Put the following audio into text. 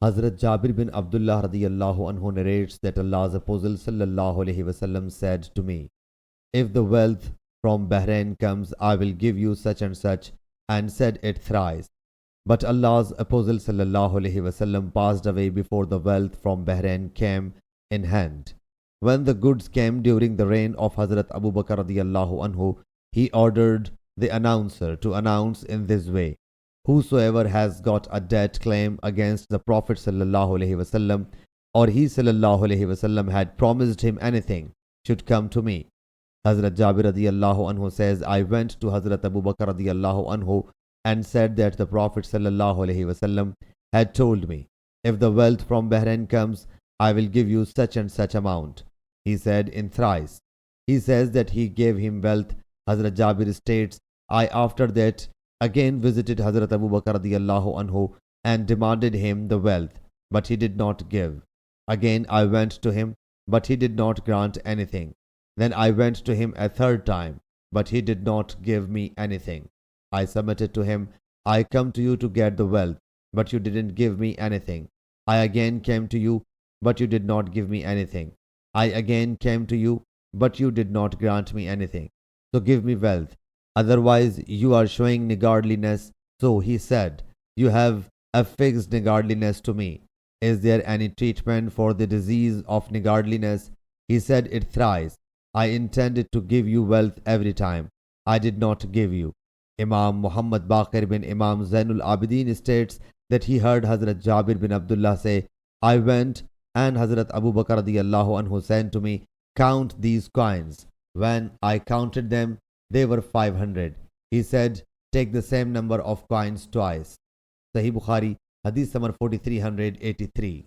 Hazrat Jabir bin Abdullah radiyallahu anhu narrates that Allah's Apostle sallallahu alaihi wasallam said to me, "If the wealth from Bahrain comes, I will give you such and said it thrice. But Allah's Apostle sallallahu alaihi wasallam passed away before the wealth from Bahrain came in hand. When the goods came during the reign of Hazrat Abu Bakr radiyallahu anhu, he ordered the announcer to announce in this way: Whosoever has got a debt claim against the Prophet sallallahu alaihi wasallam, or he sallallahu alaihi wasallam had promised him anything, should come to me." Hazrat Jabir radiyallahu anhu says, "I went to Hazrat Abu Bakr radiyallahu anhu and said that the Prophet sallallahu alaihi wasallam had told me, if the wealth from Bahrain comes, I will give you such and such amount." He said in thrice. He says that he gave him wealth. Hazrat Jabir states, "I after that again visited Hazrat Abu Bakr radiyallahu anhu and demanded him the wealth, but he did not give. Again I went to him, but he did not grant anything. Then I went to him a third time, but he did not give me anything. I submitted to him, I come to you to get the wealth, but you didn't give me anything. I again came to you, but you did not give me anything. I again came to you, but you did not grant me anything. So give me wealth. Otherwise you are showing niggardliness." So he said, "You have affixed niggardliness to me. Is there any treatment for the disease of niggardliness?" He said it thrice. "I intended to give you wealth every time. I did not give you." Imam Muhammad Baqir bin Imam Zainul Abidin states that he heard Hazrat Jabir bin Abdullah say, "I went and Hazrat Abu Bakr radiyallahu anhu said to me, 'Count these coins.' When I counted them, they were 500. He said, 'Take the same number of coins twice.'" Sahih Bukhari, Hadith number 4383.